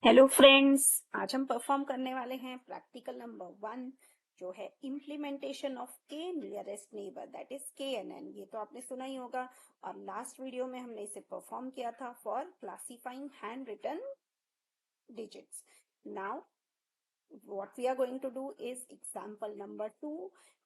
Hello friends, आज हम perform करने वाले हैं प्रैक्टिकल नंबर 1 जो है इम्प्लीमेंटेशन ऑफ के nearest neighbour that is KNN। ये तो आपने सुना ही होगा और लास्ट वीडियो में हमने इसे परफॉर्म किया था for classifying handwritten digits. Now what we are going to do is example number 2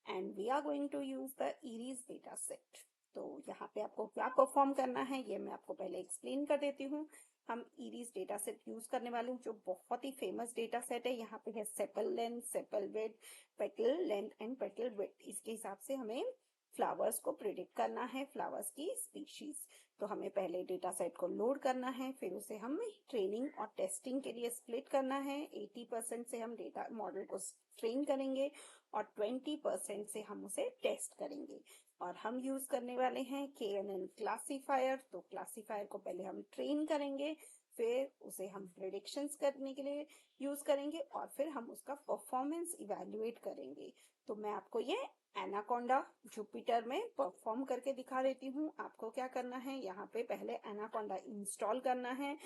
and we are going to use the ERIS data set। तो यहाँ पे आपको क्या परफॉर्म करना है ये मैं आपको पहले एक्सप्लेन कर देती हूँ। हम ERIS डेटा सेट यूज करने वाले हूँ जो बहुत ही फेमस डेटा सेट है। यहाँ पे है sepal length, sepal width, petal length and petal width. इसके हिसाब से हमें फ्लावर्स को प्रिडिक्ट करना है, फ्लावर्स की स्पीशीज। तो हमें पहले डेटा सेट को लोड करना है, फिर उसे हम ट्रेनिंग और टेस्टिंग के लिए स्प्लिट करना है। 80% से हम डेटा मॉडल को ट्रेन करेंगे और 20% से हम उसे टेस्ट करेंगे। और हम यूज करने वाले हैं KNN क्लासीफायर। तो क्लासीफायर को पहले हम ट्रेन करेंगे, फिर उसे हम प्रिडिक्शंस करने के लिए यूज करेंगे और फिर हम उसका परफॉर्मेंस इवेल्युएट करेंगे। तो मैं आपको ये एनाकोंडा जुपिटर में परफॉर्म करके दिखा देती हूँ। आपको क्या करना है, यहाँ पे पहले एनाकोंडा इंस्टॉल करना है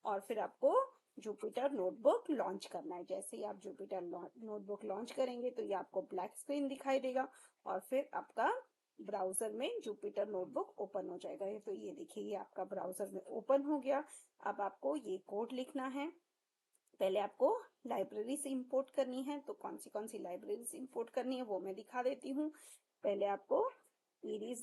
और फिर आपको जुपिटर नोटबुक लॉन्च करना है। जैसे ही आप जुपिटर नोटबुक लॉन्च करेंगे तो ये आपको ब्लैक स्क्रीन दिखाई देगा और फिर आपका ब्राउजर में जुपिटर नोटबुक ओपन हो जाएगा। तो ये देखिए, ये आपका ब्राउजर में ओपन हो गया। अब आपको ये कोड लिखना है। पहले आपको लाइब्रेरी से इंपोर्ट करनी है, तो कौन सी लाइब्रेरी से इंपोर्ट करनी है वो मैं दिखा देती हूँ। पहले आपको ERIS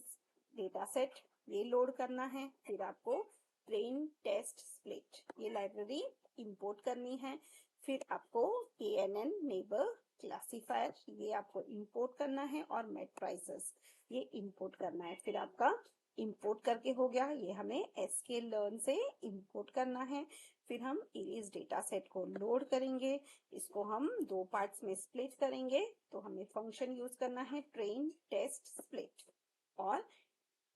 डेटा सेट ये लोड करना है, फिर आपको ट्रेन टेस्ट स्प्लिट ये लाइब्रेरी इंपोर्ट करनी है, फिर आपको KNN नेबर क्लासीफायर ये आपको इंपोर्ट करना है और मैट्राइसेस ये इंपोर्ट करना है। फिर आपका इंपोर्ट करके हो गया, ये हमें sklearn से इंपोर्ट करना है। फिर हम ERIS डेटा सेट को लोड करेंगे, इसको हम दो पार्ट्स में स्प्लिट करेंगे। तो हमें फंक्शन यूज करना है ट्रेन टेस्ट स्प्लिट और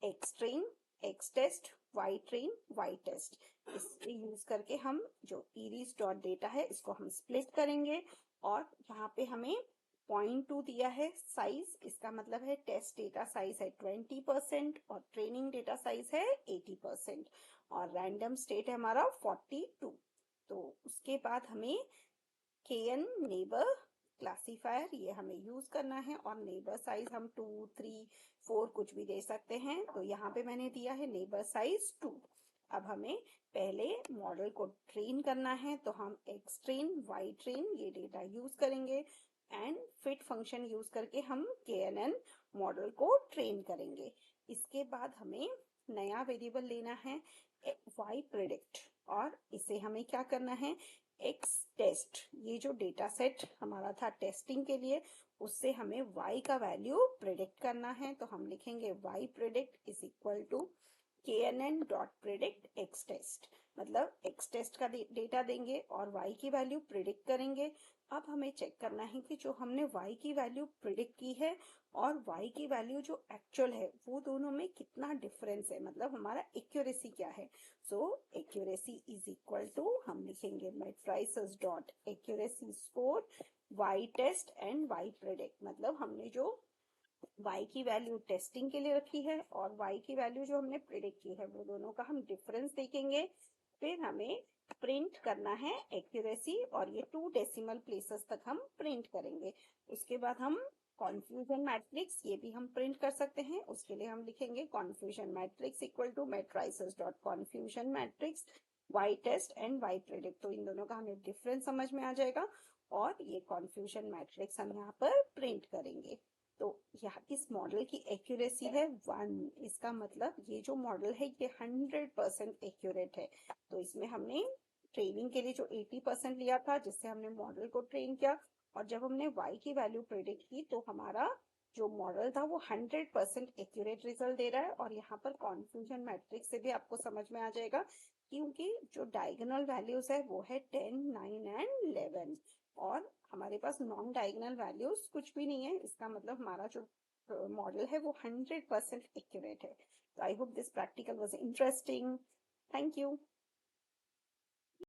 X train X test, Y train Y test. इससे यूज करके हम जो ERIS डॉट डेटा है इसको हम स्प्लिट करेंगे। और यहाँ पे हमें 0.2 दिया है साइज, इसका मतलब है टेस्ट डेटा साइज है 20% और ट्रेनिंग डेटा साइज है 80% और रैंडम स्टेट है हमारा 42। तो उसके बाद हमें KN नेबर क्लासीफायर ये हमें यूज करना है और नेबर साइज हम 2, 3, 4 कुछ भी दे सकते हैं। तो यहाँ पे मैंने दिया है नेबर साइज 2। अब हमें पहले मॉडल को ट्रेन करना है, तो हम एक्स ट्रेन वाई ट्रेन ये डेटा यूज करेंगे एंड फिट फंक्शन यूज करके हम KNN मॉडल को ट्रेन करेंगे। इसके बाद हमें नया वेरिएबल लेना है वाई प्रिडिक्ट और इसे हमें क्या करना है एक्स टेस्ट, ये जो डेटा सेट हमारा था टेस्टिंग के लिए उससे हमें y का वैल्यू प्रिडिक्ट करना है। तो हम लिखेंगे y predict is equal to KNN dot predict x test, मतलब एक्स टेस्ट का डेटा देंगे और y की वैल्यू प्रिडिक्ट करेंगे। अब हमें चेक करना है कि जो हमने y की वैल्यू प्रिडिक्ट की है और y की वैल्यू जो एक्चुअल है वो दोनों में कितना डिफरेंस है, मतलब हमारा एक्यूरेसी क्या है। So accuracy is equal to हम लिखेंगे matrices dot accuracy score y test and y predict, मतलब हमने जो y की वैल्यू टेस्टिंग के लिए रखी है और y की वैल्यू जो हमने प्रिडिक्ट की है वो दोनों का हम डिफरेंस देखेंगे। फिर हमें प्रिंट करना है एक्यूरेसी और ये 2 डेसिमल प्लेसेस तक हम प्रिंट करेंगे। उसके बाद हम कॉन्फ्यूजन मैट्रिक्स ये भी हम प्रिंट कर सकते हैं। उसके लिए हम लिखेंगे confusion matrix equal to matrices dot confusion matrix y test and y predict. तो इन दोनों का हमें डिफरेंस समझ में आ जाएगा और ये कॉन्फ्यूजन मैट्रिक्स हम यहाँ पर प्रिंट करेंगे। तो यहाँ इस मॉडल की एक्यूरेसी है 1, इसका मतलब ये जो मॉडल है ये 100% एक्यूरेट है। तो इसमें हमने ट्रेनिंग के लिए जो 80% लिया था जिससे हमने मॉडल को ट्रेन किया और जब हमने y की वैल्यू प्रेडिक्ट की तो हमारा जो मॉडल था वो 100% एक्यूरेट रिजल्ट दे रहा है। और यहाँ पर कॉन्फ्यूजन मैट्रिक्स से भी आपको समझ में आ जाएगा क्योंकि जो डायगोनल वैल्यूज है वो है 10, 9 एंड 11 और हमारे पास नॉन डायगोनल वैल्यूज कुछ भी नहीं है। इसका मतलब हमारा जो मॉडल है वो 100% एक्यूरेट है। तो I hope this practical was interesting. Thank you.